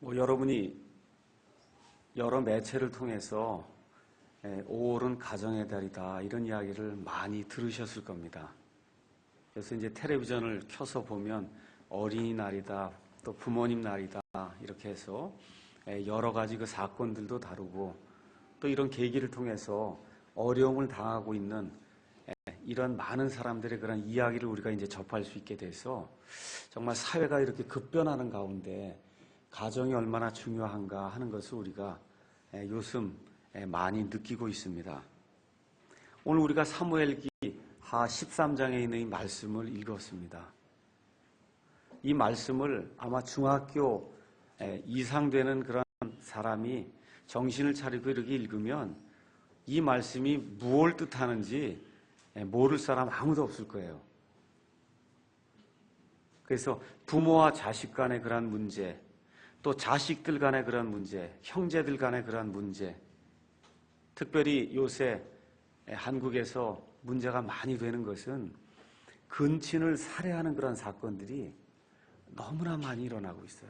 여러분이 여러 매체를 통해서 5월은 가정의 달이다 이런 이야기를 많이 들으셨을 겁니다. 그래서 이제 텔레비전을 켜서 보면 어린이날이다, 또 부모님 날이다 이렇게 해서 여러 가지 그 사건들도 다루고 또 이런 계기를 통해서 어려움을 당하고 있는 이런 많은 사람들의 그런 이야기를 우리가 이제 접할 수 있게 돼서 정말 사회가 이렇게 급변하는 가운데 가정이 얼마나 중요한가 하는 것을 우리가 요즘 많이 느끼고 있습니다. 오늘 우리가 사무엘기 하 13장에 있는 이 말씀을 읽었습니다. 이 말씀을 아마 중학교 이상 되는 그런 사람이 정신을 차리고 이렇게 읽으면 이 말씀이 무엇을 뜻하는지 모를 사람 아무도 없을 거예요. 그래서 부모와 자식 간의 그런 문제, 또 자식들 간의 그런 문제, 형제들 간의 그런 문제, 특별히 요새 한국에서 문제가 많이 되는 것은 근친을 살해하는 그런 사건들이 너무나 많이 일어나고 있어요.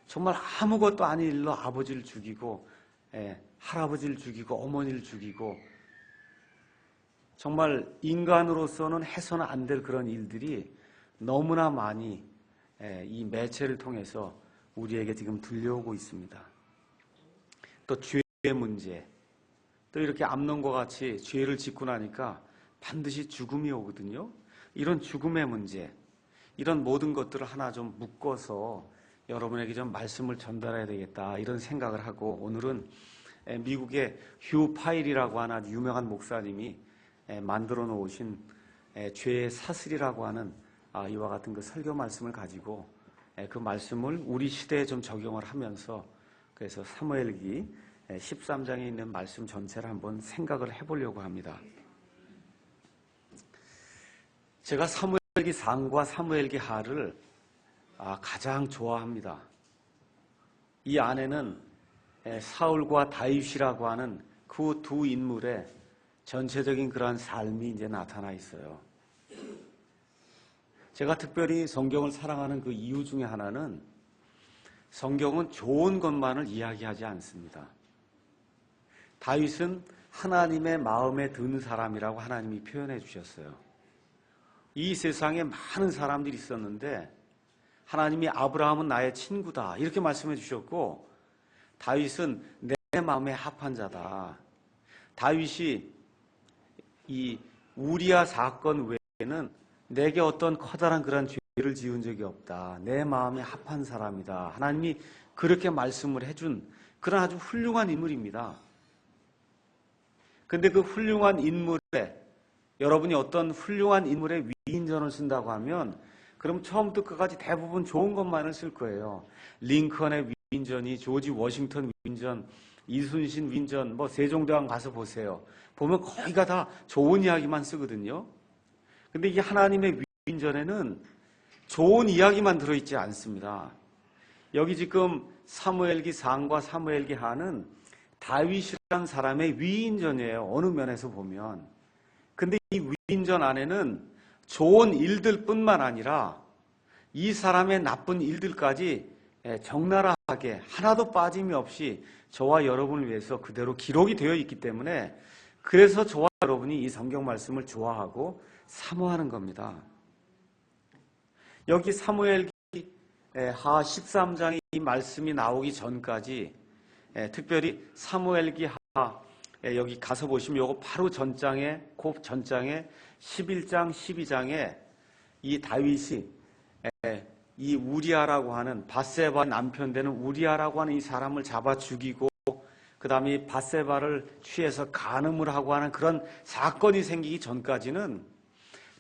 정말 아무것도 아닌 일로 아버지를 죽이고 할아버지를 죽이고 어머니를 죽이고 정말 인간으로서는 해서는 안 될 그런 일들이 너무나 많이 이 매체를 통해서 우리에게 지금 들려오고 있습니다. 또 죄의 문제, 또 이렇게 암론과 같이 죄를 짓고 나니까 반드시 죽음이 오거든요. 이런 죽음의 문제, 이런 모든 것들을 하나 좀 묶어서 여러분에게 좀 말씀을 전달해야 되겠다 이런 생각을 하고 오늘은 미국의 휴 파일이라고 하는 아주 유명한 목사님이 만들어 놓으신 죄의 사슬이라고 하는 이와 같은 그 설교 말씀을 가지고 그 말씀을 우리 시대에 좀 적용을 하면서 그래서 사무엘기 13장에 있는 말씀 전체를 한번 생각을 해보려고 합니다. 제가 사무엘기 상과 사무엘기 하를 가장 좋아합니다. 이 안에는 사울과 다윗이라고 하는 그 두 인물의 전체적인 그러한 삶이 이제 나타나 있어요. 제가 특별히 성경을 사랑하는 그 이유 중에 하나는 성경은 좋은 것만을 이야기하지 않습니다. 다윗은 하나님의 마음에 든 사람이라고 하나님이 표현해 주셨어요. 이 세상에 많은 사람들이 있었는데 하나님이 아브라함은 나의 친구다 이렇게 말씀해 주셨고 다윗은 내 마음에 합한 자다. 다윗이 이 우리아 사건 외에는 내게 어떤 커다란 그런 죄를 지은 적이 없다. 내 마음에 합한 사람이다. 하나님이 그렇게 말씀을 해준 그런 아주 훌륭한 인물입니다. 근데 그 훌륭한 인물에 여러분이 어떤 훌륭한 인물의 위인전을 쓴다고 하면 그럼 처음부터 끝까지 대부분 좋은 것만을 쓸 거예요. 링컨의 위인전이 조지 워싱턴 위인전, 이순신 위인전, 세종대왕 가서 보세요. 보면 거기가 다 좋은 이야기만 쓰거든요. 근데 이 하나님의 위인전에는 좋은 이야기만 들어있지 않습니다. 여기 지금 사무엘기 상과 사무엘기 하는 다윗이라는 사람의 위인전이에요. 어느 면에서 보면. 근데 이 위인전 안에는 좋은 일들 뿐만 아니라 이 사람의 나쁜 일들까지 적나라하게 하나도 빠짐이 없이 저와 여러분을 위해서 그대로 기록이 되어 있기 때문에 그래서 저와 여러분이 이 성경 말씀을 좋아하고 사모하는 겁니다. 여기 사무엘기 하 13장에 이 말씀이 나오기 전까지 특별히 사무엘기 하 여기 가서 보시면 요거 바로 전장에 곧 전장에 11장 12장에 이 다윗이 이 우리아라고 하는 밧세바 남편 되는 우리아라고 하는 이 사람을 잡아 죽이고 그 다음에 밧세바를 취해서 간음을 하고 하는 그런 사건이 생기기 전까지는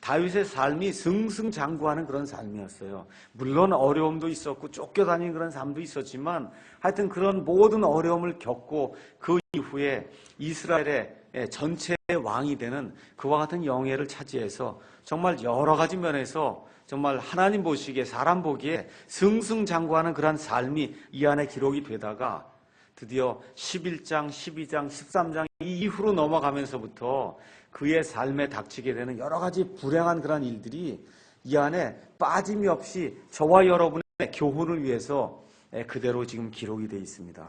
다윗의 삶이 승승장구하는 그런 삶이었어요. 물론 어려움도 있었고 쫓겨다니는 그런 삶도 있었지만 하여튼 그런 모든 어려움을 겪고 그 이후에 이스라엘의 전체의 왕이 되는 그와 같은 영예를 차지해서 정말 여러 가지 면에서 정말 하나님 보시기에 사람 보기에 승승장구하는 그런 삶이 이 안에 기록이 되다가 드디어 11장, 12장, 13장 이후로 넘어가면서부터 그의 삶에 닥치게 되는 여러 가지 불행한 그런 일들이 이 안에 빠짐이 없이 저와 여러분의 교훈을 위해서 그대로 지금 기록이 되어 있습니다.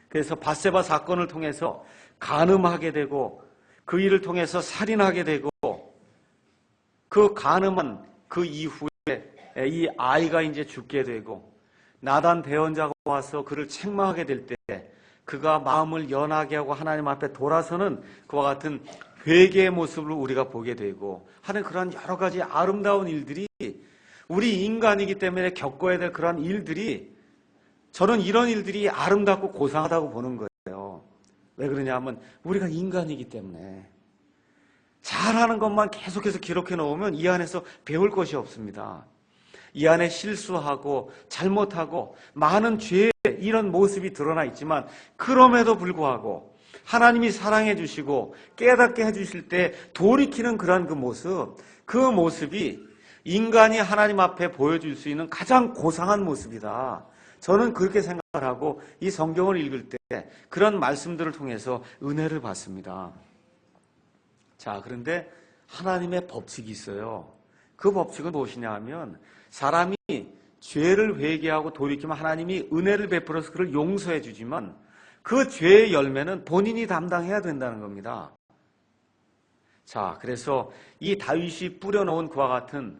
그래서 밧세바 사건을 통해서 간음하게 되고 그 일을 통해서 살인하게 되고 그 간음한 그 이후에 이 아이가 이제 죽게 되고 나단 대언자가 와서 그를 책망하게 될 때 그가 마음을 연하게 하고 하나님 앞에 돌아서는 그와 같은 회개의 모습을 우리가 보게 되고 하는 그러한 여러 가지 아름다운 일들이 우리 인간이기 때문에 겪어야 될 그러한 일들이 저는 이런 일들이 아름답고 고상하다고 보는 거예요. 왜 그러냐면 우리가 인간이기 때문에 잘하는 것만 계속해서 기록해 놓으면 이 안에서 배울 것이 없습니다. 이 안에 실수하고 잘못하고 많은 죄의 이런 모습이 드러나 있지만 그럼에도 불구하고 하나님이 사랑해 주시고 깨닫게 해 주실 때 돌이키는 그런 그 모습이 인간이 하나님 앞에 보여줄 수 있는 가장 고상한 모습이다. 저는 그렇게 생각을 하고 이 성경을 읽을 때 그런 말씀들을 통해서 은혜를 받습니다. 자, 그런데 하나님의 법칙이 있어요. 그 법칙은 무엇이냐 하면 사람이 죄를 회개하고 돌이키면 하나님이 은혜를 베풀어서 그를 용서해 주지만 그 죄의 열매는 본인이 담당해야 된다는 겁니다. 자, 그래서 이 다윗이 뿌려놓은 그와 같은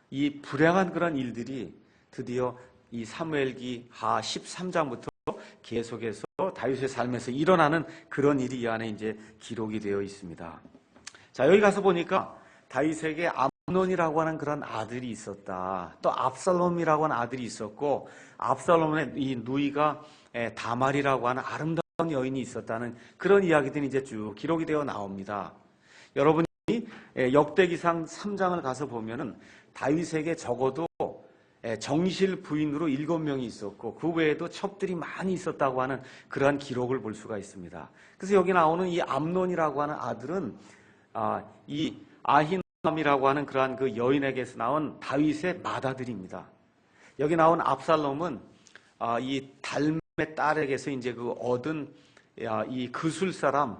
이 불행한 그런 일들이 드디어 이 사무엘기 하 13장부터 계속해서 다윗의 삶에서 일어나는 그런 일이 이 안에 이제 기록이 되어 있습니다. 자, 여기 가서 보니까 다윗에게 암논이라고 하는 그런 아들이 있었다. 또 압살롬이라고 하는 아들이 있었고 압살롬의 이 누이가 다말이라고 하는 아름다운 여인이 있었다는 그런 이야기들이 이제 쭉 기록이 되어 나옵니다. 여러분이 역대기상 3장을 가서 보면은 다윗에게 적어도 정실 부인으로 7명이 있었고 그 외에도 첩들이 많이 있었다고 하는 그러한 기록을 볼 수가 있습니다. 그래서 여기 나오는 이 암논이라고 하는 아들은 이 아히노암이라고 하는 그러한 그 여인에게서 나온 다윗의 맏아들입니다. 여기 나온 압살롬은 이 달메 딸에게서 이제 그 얻은 이 그술 사람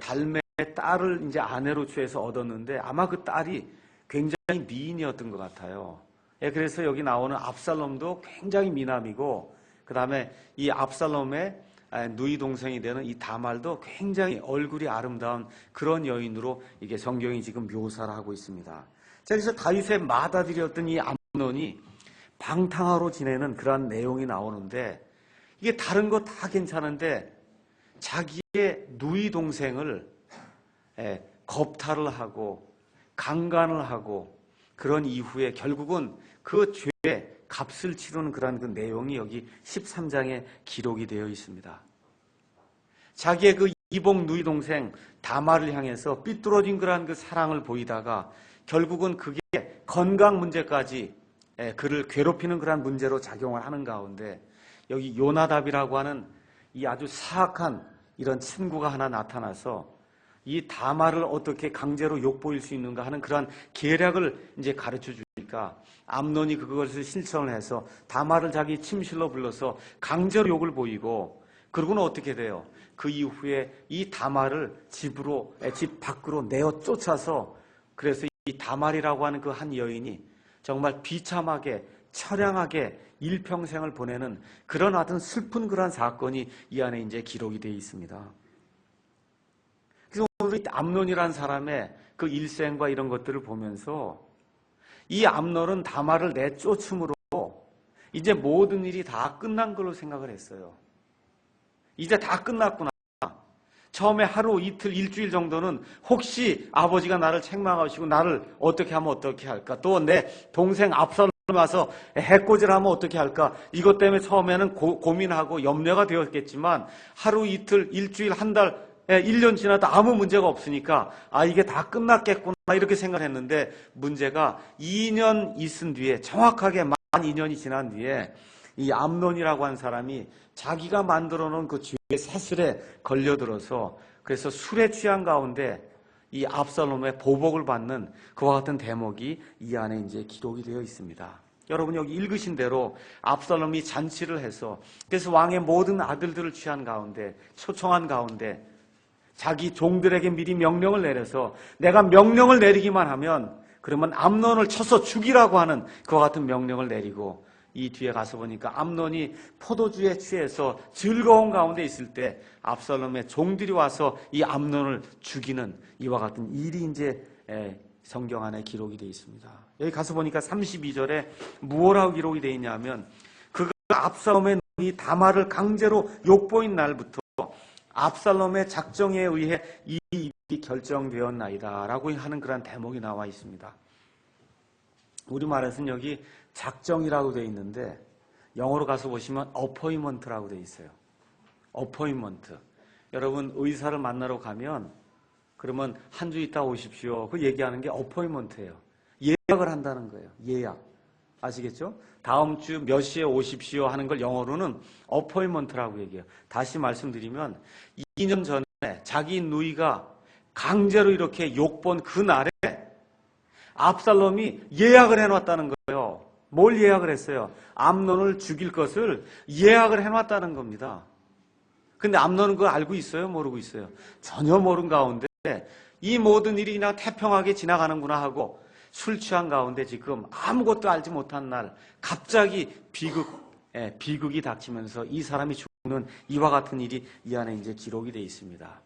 달메 딸을 이제 아내로 취해서 얻었는데 아마 그 딸이 굉장히 미인이었던 것 같아요. 그래서 여기 나오는 압살롬도 굉장히 미남이고 그 다음에 이 압살롬의 누이 동생이 되는 이 다말도 굉장히 얼굴이 아름다운 그런 여인으로 이게 성경이 지금 묘사를 하고 있습니다. 자, 그래서 다윗의 맏아들이었던 이 암논이 방탕하로 지내는 그런 내용이 나오는데 이게 다른 거 다 괜찮은데 자기의 누이 동생을 겁탈을 하고 강간을 하고 그런 이후에 결국은 그 죄의 값을 치르는 그런 그 내용이 여기 13장에 기록이 되어 있습니다. 자기의 그 이복 누이 동생 다말을 향해서 삐뚤어진 그런 그 사랑을 보이다가 결국은 그게 건강 문제까지 그를 괴롭히는 그런 문제로 작용을 하는 가운데 여기 요나답이라고 하는 이 아주 사악한 이런 친구가 하나 나타나서 이 다말을 어떻게 강제로 욕보일 수 있는가 하는 그런 계략을 이제 가르쳐 주니까 암논이 그것을 실천을 해서 다말을 자기 침실로 불러서 강제로 욕을 보이고 그러고는 어떻게 돼요? 그 이후에 이 다말을 집 밖으로 내어 쫓아서 그래서 이 다말이라고 하는 그 한 여인이 정말 비참하게 처량하게 일평생을 보내는 그런 아주 슬픈 그런 사건이 이 안에 이제 기록이 되어 있습니다. 그래서 우리 암논이라는 사람의 그 일생과 이런 것들을 보면서 이 암논은 다말을 내쫓음으로 이제 모든 일이 다 끝난 걸로 생각을 했어요. 이제 다 끝났구나. 처음에 하루, 이틀, 일주일 정도는 혹시 아버지가 나를 책망하시고 나를 어떻게 하면 어떻게 할까? 또 내 동생 압살롬 와서 해코지를 하면 어떻게 할까? 이것 때문에 처음에는 고민하고 염려가 되었겠지만 하루, 이틀, 일주일, 한 달, 1년 지나도 아무 문제가 없으니까 이게 다 끝났겠구나 이렇게 생각했는데 문제가 2년 있은 뒤에 정확하게 만 2년이 지난 뒤에 이 암논이라고 하는 사람이 자기가 만들어 놓은 그 죄의 사슬에 걸려들어서 그래서 술에 취한 가운데 이 압살롬의 보복을 받는 그와 같은 대목이 이 안에 이제 기록이 되어 있습니다. 여러분 여기 읽으신 대로 압살롬이 잔치를 해서 그래서 왕의 모든 아들들을 취한 가운데 초청한 가운데 자기 종들에게 미리 명령을 내려서 내가 명령을 내리기만 하면 그러면 암논을 쳐서 죽이라고 하는 그와 같은 명령을 내리고 이 뒤에 가서 보니까 암논이 포도주에 취해서 즐거운 가운데 있을 때 압살롬의 종들이 와서 이 암논을 죽이는 이와 같은 일이 이제 성경 안에 기록이 되어 있습니다. 여기 가서 보니까 32절에 무엇라고 기록이 되어 있냐면 그가 압살롬의 눈이 다말을 강제로 욕보인 날부터 압살롬의 작정에 의해 이 일이 결정되었나이다 라고 하는 그런 대목이 나와 있습니다. 우리말에서는 여기 작정이라고 되어 있는데 영어로 가서 보시면 appointment라고 되어 있어요. appointment. 여러분 의사를 만나러 가면 그러면 한 주 있다 오십시오. 그 얘기하는 게 appointment예요. 예약을 한다는 거예요. 예약. 아시겠죠? 다음 주 몇 시에 오십시오 하는 걸 영어로는 appointment라고 얘기해요. 다시 말씀드리면 2년 전에 자기 누이가 강제로 이렇게 욕본 그 날에 압살롬이 예약을 해놨다는 거예요. 뭘 예약을 했어요? 암논을 죽일 것을 예약을 해놨다는 겁니다. 근데 암논은 그거 알고 있어요? 모르고 있어요? 전혀 모르는 가운데 이 모든 일이 그냥 태평하게 지나가는구나 하고 술 취한 가운데 지금 아무것도 알지 못한 날 갑자기 비극이 닥치면서 이 사람이 죽는 이와 같은 일이 이 안에 이제 기록이 되어 있습니다.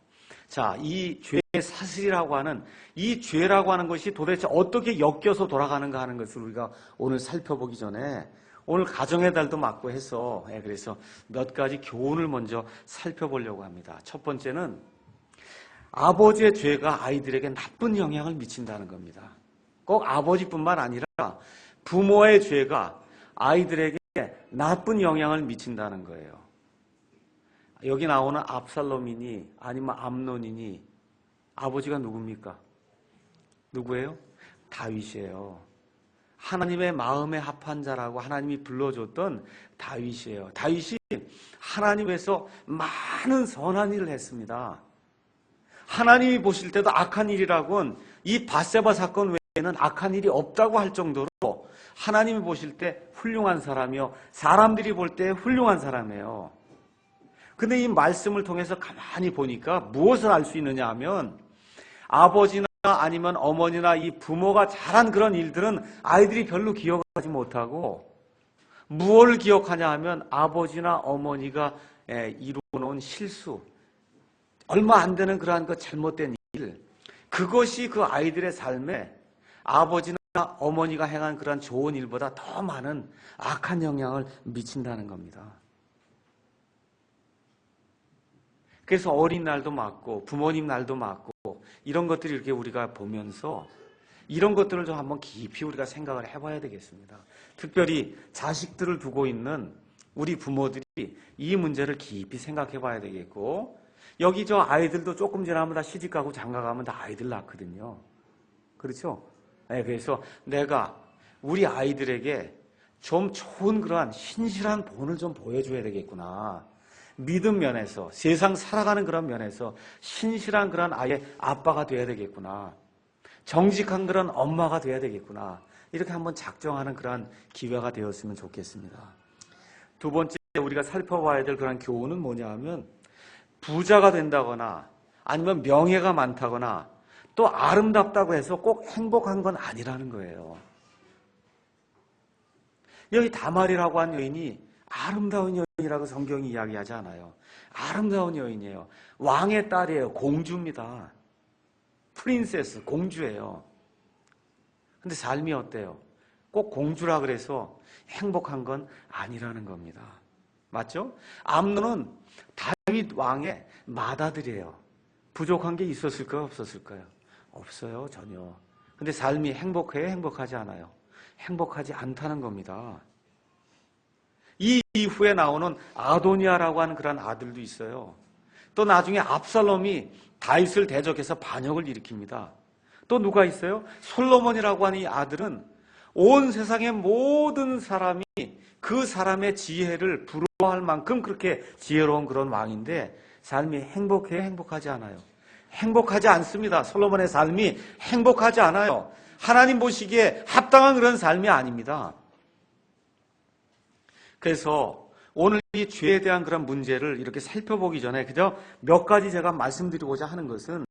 자, 이 죄의 사슬이라고 하는 이 죄라고 하는 것이 도대체 어떻게 엮여서 돌아가는가 하는 것을 우리가 오늘 살펴보기 전에 오늘 가정의 달도 맞고 해서 그래서 몇 가지 교훈을 먼저 살펴보려고 합니다. 첫 번째는 아버지의 죄가 아이들에게 나쁜 영향을 미친다는 겁니다. 꼭 아버지뿐만 아니라 부모의 죄가 아이들에게 나쁜 영향을 미친다는 거예요. 여기 나오는 압살롬이니 아니면 암논이니 아버지가 누굽니까? 누구예요? 다윗이에요. 하나님의 마음에 합한 자라고 하나님이 불러줬던 다윗이에요. 다윗이 하나님에서 많은 선한 일을 했습니다. 하나님이 보실 때도 악한 일이라고는 이 밧세바 사건 외에는 악한 일이 없다고 할 정도로 하나님이 보실 때 훌륭한 사람이요. 사람들이 볼 때 훌륭한 사람이에요. 근데 이 말씀을 통해서 가만히 보니까 무엇을 알 수 있느냐 하면 아버지나 아니면 어머니나 이 부모가 잘한 그런 일들은 아이들이 별로 기억하지 못하고 무엇을 기억하냐 하면 아버지나 어머니가 이루어놓은 실수, 얼마 안 되는 그러한 그 잘못된 일, 그것이 그 아이들의 삶에 아버지나 어머니가 행한 그러한 좋은 일보다 더 많은 악한 영향을 미친다는 겁니다. 그래서 어린날도 맞고 부모님 날도 맞고 이런 것들이 이렇게 우리가 보면서 이런 것들을 좀 한번 깊이 우리가 생각을 해봐야 되겠습니다. 특별히 자식들을 두고 있는 우리 부모들이 이 문제를 깊이 생각해 봐야 되겠고 여기 저 아이들도 조금 지나면 다 시집가고 장가가면 다 아이들 낳거든요. 그렇죠? 네, 그래서 내가 우리 아이들에게 좀 좋은 그러한 신실한 본을 좀 보여줘야 되겠구나. 믿음 면에서 세상 살아가는 그런 면에서 신실한 그런 아이의 아빠가 돼야 되겠구나. 정직한 그런 엄마가 돼야 되겠구나. 이렇게 한번 작정하는 그런 기회가 되었으면 좋겠습니다. 두 번째 우리가 살펴봐야 될 그런 교훈은 뭐냐 하면 부자가 된다거나 아니면 명예가 많다거나 또 아름답다고 해서 꼭 행복한 건 아니라는 거예요. 여기 다말이라고 한 여인이 아름다운 여인이라고 성경이 이야기하지 않아요. 아름다운 여인이에요. 왕의 딸이에요. 공주입니다. 프린세스, 공주예요. 근데 삶이 어때요? 꼭 공주라 그래서 행복한 건 아니라는 겁니다. 맞죠? 암논은 다윗 왕의 맏아들이에요. 부족한 게 있었을까요? 없었을까요? 없어요, 전혀. 근데 삶이 행복해요? 행복하지 않아요? 행복하지 않다는 겁니다. 이 이후에 나오는 아도니아라고 하는 그런 아들도 있어요. 또 나중에 압살롬이 다윗을 대적해서 반역을 일으킵니다. 또 누가 있어요? 솔로몬이라고 하는 이 아들은 온 세상의 모든 사람이 그 사람의 지혜를 부러워할 만큼 그렇게 지혜로운 그런 왕인데 삶이 행복해요? 행복하지 않아요? 행복하지 않습니다. 솔로몬의 삶이 행복하지 않아요. 하나님 보시기에 합당한 그런 삶이 아닙니다. 그래서 오늘 이 죄에 대한 그런 문제를 이렇게 살펴보기 전에 그저 몇 가지 제가 말씀드리고자 하는 것은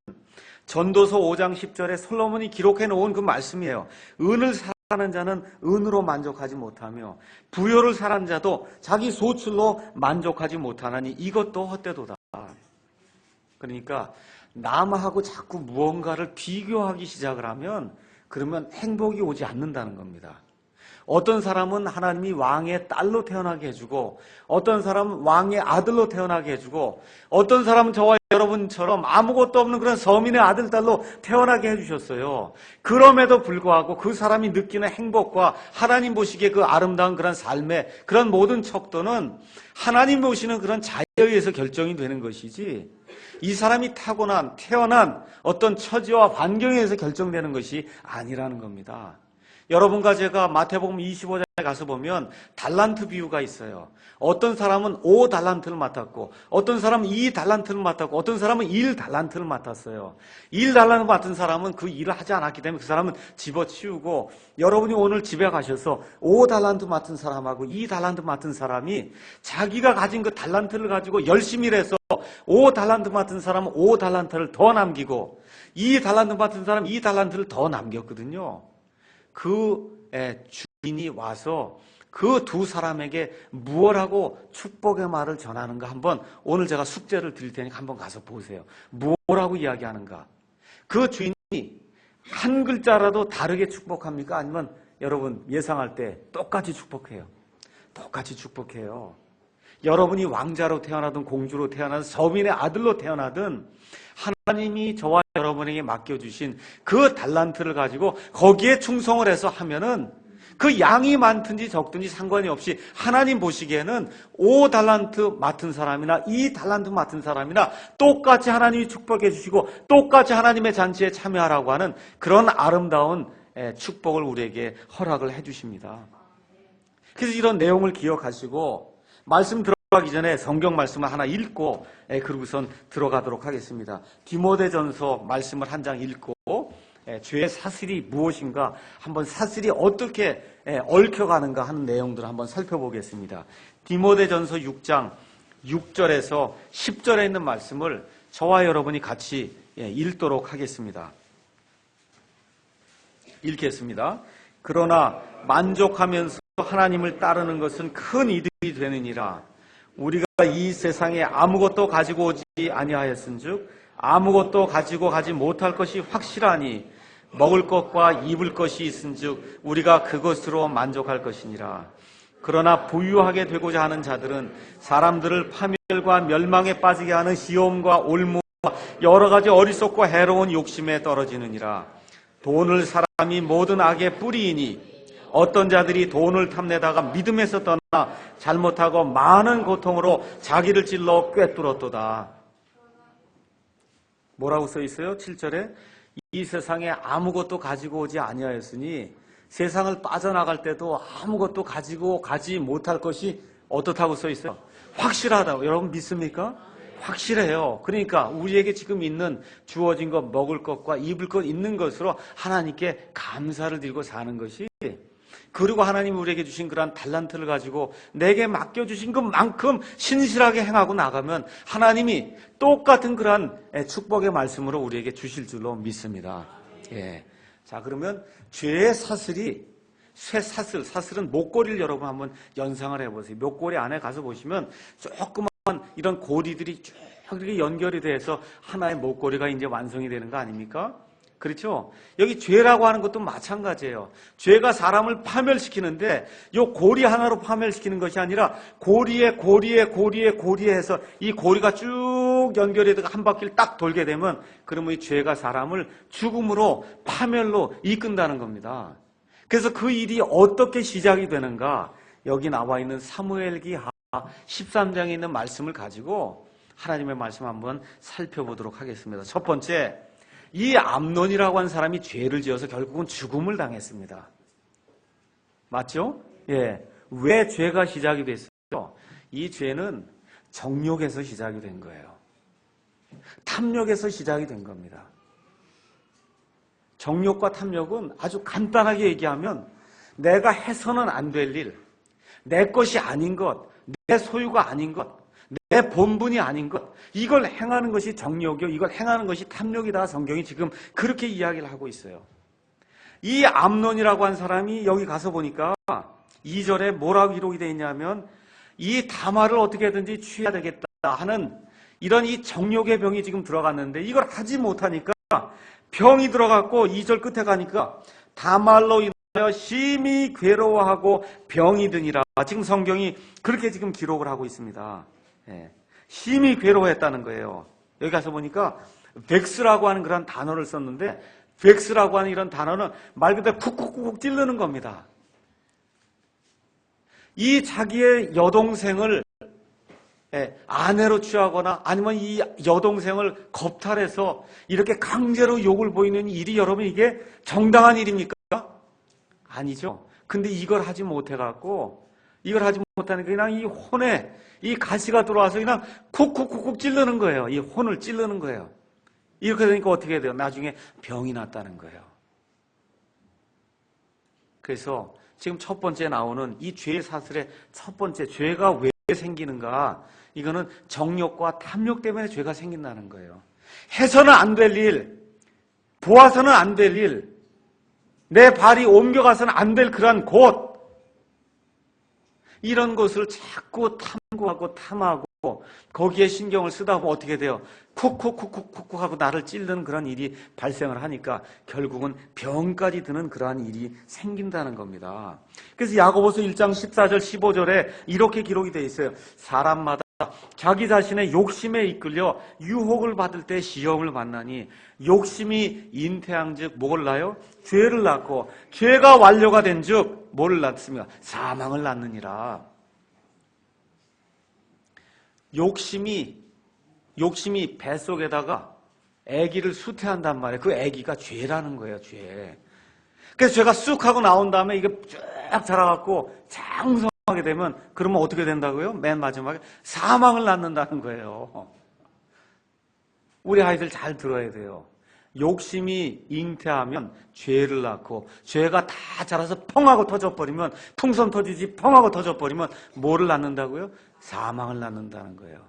전도서 5장 10절에 솔로몬이 기록해 놓은 그 말씀이에요. 은을 사는 자는 은으로 만족하지 못하며 부요를 사는 자도 자기 소출로 만족하지 못하나니 이것도 헛되도다. 그러니까 남하고 자꾸 무언가를 비교하기 시작을 하면 그러면 행복이 오지 않는다는 겁니다. 어떤 사람은 하나님이 왕의 딸로 태어나게 해주고 어떤 사람은 왕의 아들로 태어나게 해주고 어떤 사람은 저와 여러분처럼 아무것도 없는 그런 서민의 아들, 딸로 태어나게 해주셨어요. 그럼에도 불구하고 그 사람이 느끼는 행복과 하나님 보시기에 그 아름다운 그런 삶의 그런 모든 척도는 하나님 보시는 그런 자유에 의해서 결정이 되는 것이지 이 사람이 태어난 어떤 처지와 환경에 의해서 결정되는 것이 아니라는 겁니다. 여러분과 제가 마태복음 25장에 가서 보면 달란트 비유가 있어요. 어떤 사람은 5달란트를 맡았고 어떤 사람은 2달란트를 맡았고 어떤 사람은 1달란트를 맡았어요. 1달란트 맡은 사람은 그 일을 하지 않았기 때문에 그 사람은 집어치우고 여러분이 오늘 집에 가셔서 5달란트 맡은 사람하고 2달란트 맡은 사람이 자기가 가진 그 달란트를 가지고 열심히 일해서 5달란트 맡은 사람은 5달란트를 더 남기고 2달란트 맡은 사람은 2달란트를 더 남겼거든요. 그 주인이 와서 그 두 사람에게 무엇하고 축복의 말을 전하는가 한번 오늘 제가 숙제를 드릴 테니까 한번 가서 보세요. 뭐라고 이야기하는가? 그 주인이 한 글자라도 다르게 축복합니까? 아니면 여러분 예상할 때 똑같이 축복해요? 똑같이 축복해요. 여러분이 왕자로 태어나든 공주로 태어나든 서민의 아들로 태어나든 하나님이 저와 여러분에게 맡겨주신 그 달란트를 가지고 거기에 충성을 해서 하면은 그 양이 많든지 적든지 상관이 없이 하나님 보시기에는 5달란트 맡은 사람이나 2달란트 맡은 사람이나 똑같이 하나님이 축복해 주시고 똑같이 하나님의 잔치에 참여하라고 하는 그런 아름다운 축복을 우리에게 허락을 해 주십니다. 그래서 이런 내용을 기억하시고 말씀 들어가기 전에 성경 말씀을 하나 읽고 그러고선 들어가도록 하겠습니다. 디모데전서 말씀을 한 장 읽고 죄의 사슬이 무엇인가 한번 사슬이 어떻게 얽혀가는가 하는 내용들을 한번 살펴보겠습니다. 디모데전서 6장 6절에서 10절에 있는 말씀을 저와 여러분이 같이 읽도록 하겠습니다. 읽겠습니다. 그러나 만족하면서 하나님을 따르는 것은 큰 이득이 되느니라. 우리가 이 세상에 아무것도 가지고 오지 아니하였은즉 아무것도 가지고 가지 못할 것이 확실하니 먹을 것과 입을 것이 있은즉 우리가 그것으로 만족할 것이니라. 그러나 부유하게 되고자 하는 자들은 사람들을 파멸과 멸망에 빠지게 하는 시험과 올무와 여러 가지 어리석고 해로운 욕심에 떨어지느니라. 돈을 사람이 모든 악의 뿌리이니 어떤 자들이 돈을 탐내다가 믿음에서 떠나 잘못하고 많은 고통으로 자기를 찔러 꿰뚫었도다. 뭐라고 써 있어요? 7절에 이 세상에 아무것도 가지고 오지 아니하였으니 세상을 빠져나갈 때도 아무것도 가지고 가지 못할 것이 어떻다고 써 있어요? 확실하다고. 여러분 믿습니까? 확실해요. 그러니까 우리에게 지금 있는 주어진 것, 먹을 것과 입을 것 있는 것으로 하나님께 감사를 드리고 사는 것이, 그리고 하나님이 우리에게 주신 그러한 달란트를 가지고 내게 맡겨주신 것만큼 신실하게 행하고 나가면 하나님이 똑같은 그러한 축복의 말씀으로 우리에게 주실 줄로 믿습니다. 예. 자, 그러면 죄의 사슬이, 사슬은 목걸이를 여러분 한번 연상을 해보세요. 목걸이 안에 가서 보시면 조그만 이런 고리들이 쭉 이렇게 연결이 돼서 하나의 목걸이가 이제 완성이 되는 거 아닙니까? 그렇죠? 여기 죄라고 하는 것도 마찬가지예요. 죄가 사람을 파멸시키는데 이 고리 하나로 파멸시키는 것이 아니라 고리에 해서 이 고리가 쭉 연결이 돼서 한 바퀴를 딱 돌게 되면 그러면 이 죄가 사람을 죽음으로 파멸로 이끈다는 겁니다. 그래서 그 일이 어떻게 시작이 되는가? 여기 나와 있는 사무엘기하 13장에 있는 말씀을 가지고 하나님의 말씀 한번 살펴보도록 하겠습니다. 첫 번째, 이 암논이라고 하는 사람이 죄를 지어서 결국은 죽음을 당했습니다. 맞죠? 예. 왜 죄가 시작이 됐어요? 이 죄는 정욕에서 시작이 된 거예요. 탐욕에서 시작이 된 겁니다. 정욕과 탐욕은 아주 간단하게 얘기하면 내가 해서는 안 될 일, 내 것이 아닌 것, 내 소유가 아닌 것, 내 본분이 아닌 것, 이걸 행하는 것이 정욕이요, 이걸 행하는 것이 탐욕이다. 성경이 지금 그렇게 이야기를 하고 있어요. 이 암논이라고 한 사람이 여기 가서 보니까 2절에 뭐라고 기록이 되어 있냐면 이 다말을 어떻게든지 취해야 되겠다 하는 이런 이 정욕의 병이 지금 들어갔는데 이걸 하지 못하니까 병이 들어갔고 2절 끝에 가니까 다말로 인하여 심히 괴로워하고 병이 드니라. 지금 성경이 그렇게 지금 기록을 하고 있습니다. 예. 심히 괴로워했다는 거예요. 여기 가서 보니까 벡스라고 하는 그런 단어를 썼는데 벡스라고 하는 이런 단어는 말 그대로 쿡쿡쿡 찌르는 겁니다. 이 자기의 여동생을 아내로 취하거나 아니면 이 여동생을 겁탈해서 이렇게 강제로 욕을 보이는 일이 여러분 이게 정당한 일입니까? 아니죠. 근데 이걸 하지 못해갖고 이걸 하지 못하니까 그냥 이 혼에 이 가시가 들어와서 그냥 쿡쿡쿡쿡 찌르는 거예요. 이 혼을 찌르는 거예요. 이렇게 되니까 어떻게 돼요? 나중에 병이 났다는 거예요. 그래서 지금 첫 번째 나오는 이 죄의 사슬의 첫 번째 죄가 왜 생기는가? 이거는 정욕과 탐욕 때문에 죄가 생긴다는 거예요. 해서는 안 될 일, 보아서는 안 될 일, 내 발이 옮겨가서는 안 될 그러한 곳, 이런 것을 자꾸 탐구하고 탐하고 거기에 신경을 쓰다 보면 어떻게 돼요? 쿡쿡쿡쿡쿡 하고 나를 찌르는 그런 일이 발생을 하니까 결국은 병까지 드는 그러한 일이 생긴다는 겁니다. 그래서 야고보서 1장 14절 15절에 이렇게 기록이 되어 있어요. 사람마다 자기 자신의 욕심에 이끌려 유혹을 받을 때 시험을 만나니 욕심이 잉태한즉 뭘 낳아요? 죄를 낳고 죄가 완료가 된즉 뭘 낳습니까? 사망을 낳느니라. 욕심이 뱃속에다가 아기를 수태한단 말이에요. 그 아기가 죄라는 거예요, 죄. 그래서 죄가 쑥 하고 나온 다음에 이게 쫙 자라갖고 장성하게 되면 그러면 어떻게 된다고요? 맨 마지막에 사망을 낳는다는 거예요. 우리 아이들 잘 들어야 돼요. 욕심이 잉태하면 죄를 낳고 죄가 다 자라서 펑하고 터져버리면 풍선 터지지 펑하고 터져버리면 뭐를 낳는다고요? 사망을 낳는다는 거예요.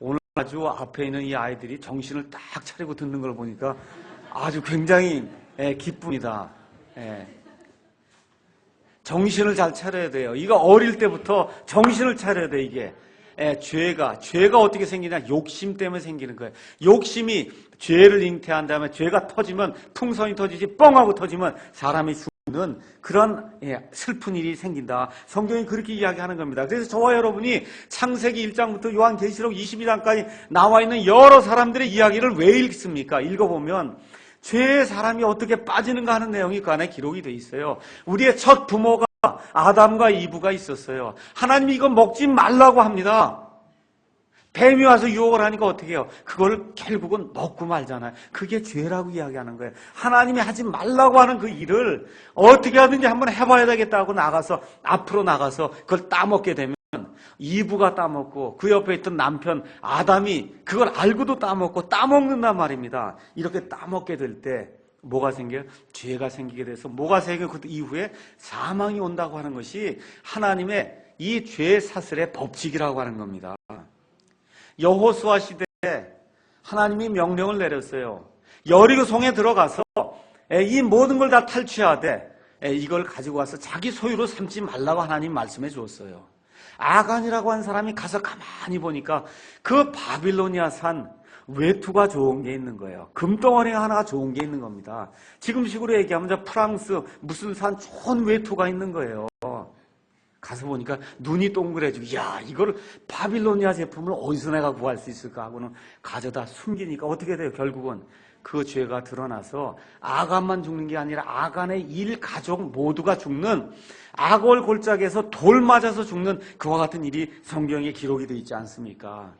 오늘 아주 앞에 있는 이 아이들이 정신을 딱 차리고 듣는 걸 보니까 아주 굉장히 기쁩니다. 정신을 잘 차려야 돼요. 이거 어릴 때부터 정신을 차려야 돼, 이게. 죄가 어떻게 생기냐? 욕심 때문에 생기는 거예요. 욕심이 죄를 잉태한 다음에 죄가 터지면 풍선이 터지지 뻥하고 터지면 사람이 죽는 그런 슬픈 일이 생긴다. 성경이 그렇게 이야기하는 겁니다. 그래서 저와 여러분이 창세기 1장부터 요한계시록 22장까지 나와 있는 여러 사람들의 이야기를 왜 읽습니까? 읽어보면 죄의 사람이 어떻게 빠지는가 하는 내용이 그 안에 기록이 돼 있어요. 우리의 첫 부모가 아담과 이브가 있었어요. 하나님이 이거 먹지 말라고 합니다. 뱀이 와서 유혹을 하니까 어떻게 해요? 그걸 결국은 먹고 말잖아요. 그게 죄라고 이야기하는 거예요. 하나님이 하지 말라고 하는 그 일을 어떻게 하든지 한번 해봐야 되겠다고 앞으로 나가서 그걸 따먹게 되면 이브가 따먹고 그 옆에 있던 남편 아담이 그걸 알고도 따먹는단 말입니다. 이렇게 따먹게 될 때 뭐가 생겨요? 죄가 생기게 돼서 뭐가 생겨요? 그 이후에 사망이 온다고 하는 것이 하나님의 이 죄 사슬의 법칙이라고 하는 겁니다. 여호수아 시대에 하나님이 명령을 내렸어요. 여리고 성에 들어가서 이 모든 걸 다 탈취하되 이걸 가지고 와서 자기 소유로 삼지 말라고 하나님 말씀해 주었어요. 아간이라고 한 사람이 가서 가만히 보니까 그 바빌로니아 산 외투가 좋은 게 있는 거예요. 금덩어리 하나가 좋은 게 있는 겁니다. 지금식으로 얘기하면 프랑스 무슨 산 좋은 외투가 있는 거예요. 가서 보니까 눈이 동그래지고 야 이걸 바빌로니아 제품을 어디서 내가 구할 수 있을까 하고는 가져다 숨기니까 어떻게 돼요? 결국은 그 죄가 드러나서 아간만 죽는 게 아니라 아간의 일가족 모두가 죽는 악월 골짜기에서 돌 맞아서 죽는 그와 같은 일이 성경에 기록이 되어 있지 않습니까?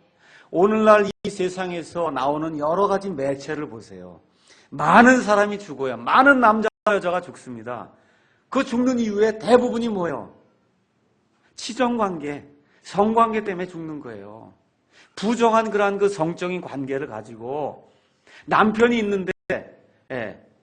오늘날 이 세상에서 나오는 여러 가지 매체를 보세요. 많은 사람이 죽어요. 많은 남자와 여자가 죽습니다. 그 죽는 이유에 대부분이 뭐예요? 치정관계, 성관계 때문에 죽는 거예요. 부정한 그러한 그 성적인 관계를 가지고 남편이 있는데,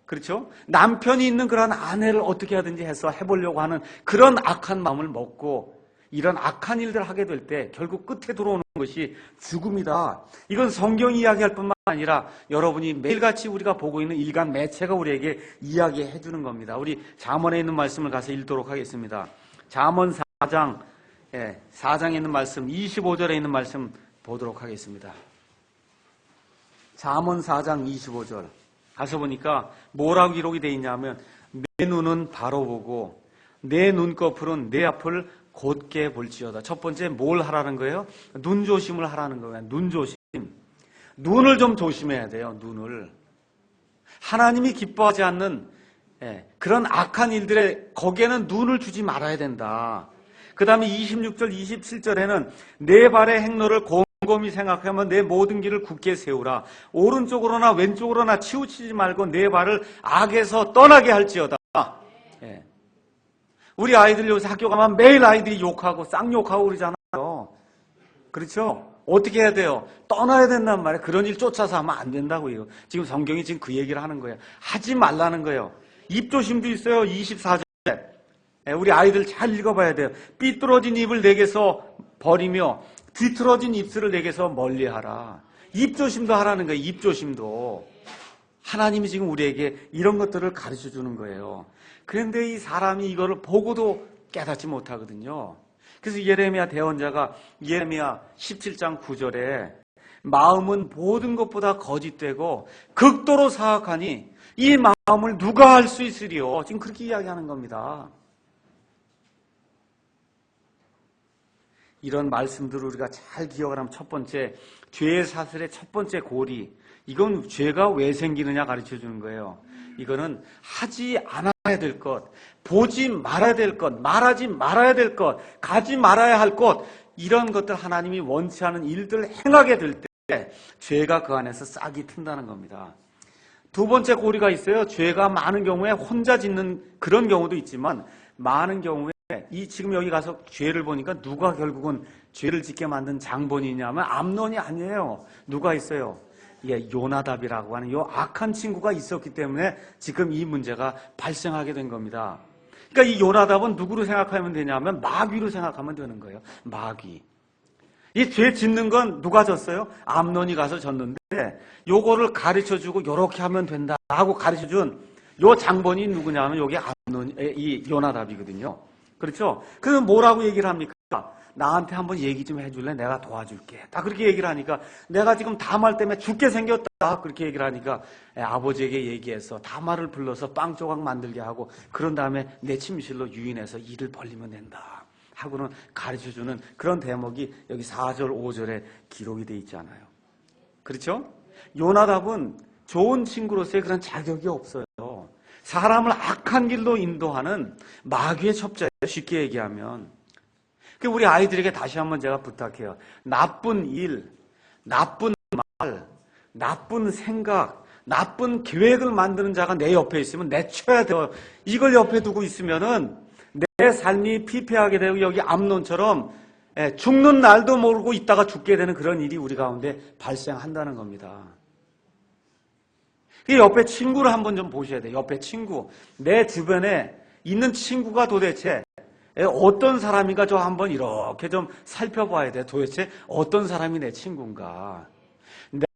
그렇죠? 남편이 있는 그런 아내를 어떻게 하든지 해서 해보려고 하는 그런 악한 마음을 먹고 이런 악한 일들을 하게 될 때 결국 끝에 들어오는 것이 죽음이다. 이건 성경이 이야기할 뿐만 아니라 여러분이 매일같이 우리가 보고 있는 일간 매체가 우리에게 이야기해 주는 겁니다. 우리 잠언에 있는 말씀을 가서 읽도록 하겠습니다. 잠언 4장에 있는 말씀, 25절에 있는 말씀 보도록 하겠습니다. 잠언 4장 25절 가서 보니까 뭐라고 기록이 되어 있냐면 내 눈은 바로 보고 내 눈꺼풀은 내 앞을 곧게 볼지어다. 첫 번째 뭘 하라는 거예요? 눈조심을 하라는 거예요. 눈조심. 눈을 좀 조심해야 돼요. 눈을. 하나님이 기뻐하지 않는 그런 악한 일들에 거기에는 눈을 주지 말아야 된다. 그 다음에 26절 27절에는 내 발의 행로를 곰곰이 생각하면 내 모든 길을 굳게 세우라. 오른쪽으로나 왼쪽으로나 치우치지 말고 내 발을 악에서 떠나게 할지어다. 우리 아이들 요새 학교 가면 매일 아이들이 욕하고 쌍욕하고 그러잖아요. 그렇죠? 어떻게 해야 돼요? 떠나야 된단 말이에요. 그런 일 쫓아서 하면 안 된다고요. 지금 성경이 지금 그 얘기를 하는 거예요. 하지 말라는 거예요. 입조심도 있어요. 24절에. 우리 아이들 잘 읽어봐야 돼요. 삐뚤어진 입을 내게서 버리며 뒤틀어진 입술을 내게서 멀리하라. 입조심도 하라는 거예요. 입조심도. 하나님이 지금 우리에게 이런 것들을 가르쳐 주는 거예요. 그런데 이 사람이 이거를 보고도 깨닫지 못하거든요. 그래서 예레미야 대언자가 예레미야 17장 9절에 마음은 모든 것보다 거짓되고 극도로 사악하니 이 마음을 누가 알 수 있으리요. 지금 그렇게 이야기하는 겁니다. 이런 말씀들을 우리가 잘 기억을 하면 첫 번째, 죄의 사슬의 첫 번째 고리. 이건 죄가 왜 생기느냐 가르쳐 주는 거예요. 이거는 하지 않아야 될 것, 보지 말아야 될 것, 말하지 말아야 될 것, 가지 말아야 할 것, 이런 것들 하나님이 원치 않은 일들을 행하게 될 때 죄가 그 안에서 싹이 튼다는 겁니다. 두 번째 고리가 있어요. 죄가 많은 경우에 혼자 짓는 그런 경우도 있지만 많은 경우에 지금 여기 가서 죄를 보니까 누가 결국은 죄를 짓게 만든 장본이냐면 암논이 아니에요. 누가 있어요? 요나답이라고 하는 요 악한 친구가 있었기 때문에 지금 이 문제가 발생하게 된 겁니다. 그러니까 이 요나답은 누구로 생각하면 되냐면 마귀로 생각하면 되는 거예요. 마귀. 이 죄 짓는 건 누가 졌어요? 암논이 가서 졌는데 요거를 가르쳐주고 요렇게 하면 된다 하고 가르쳐준 요 장본이 누구냐면 요게 이 요나답이거든요. 그렇죠? 그래서 뭐라고 얘기를 합니까? 나한테 한번 얘기 좀 해줄래? 내가 도와줄게. 다 그렇게 얘기를 하니까 내가 지금 다말 때문에 죽게 생겼다. 그렇게 얘기를 하니까 아버지에게 얘기해서 다말을 불러서 빵 조각 만들게 하고 그런 다음에 내 침실로 유인해서 일을 벌리면 된다. 하고는 가르쳐주는 그런 대목이 여기 4절, 5절에 기록이 돼 있잖아요. 그렇죠? 요나답은 좋은 친구로서의 그런 자격이 없어요. 사람을 악한 길로 인도하는 마귀의 첩자예요. 쉽게 얘기하면. 우리 아이들에게 다시 한번 제가 부탁해요. 나쁜 일, 나쁜 말, 나쁜 생각, 나쁜 계획을 만드는 자가 내 옆에 있으면 내쳐야 돼요. 이걸 옆에 두고 있으면은 내 삶이 피폐하게 되고 여기 암논처럼 죽는 날도 모르고 있다가 죽게 되는 그런 일이 우리 가운데 발생한다는 겁니다. 옆에 친구를 한번 좀 보셔야 돼요. 옆에 친구. 내 주변에 있는 친구가 도대체 어떤 사람인가 좀 한번 이렇게 좀 살펴봐야 돼요. 도대체 어떤 사람이 내 친구인가.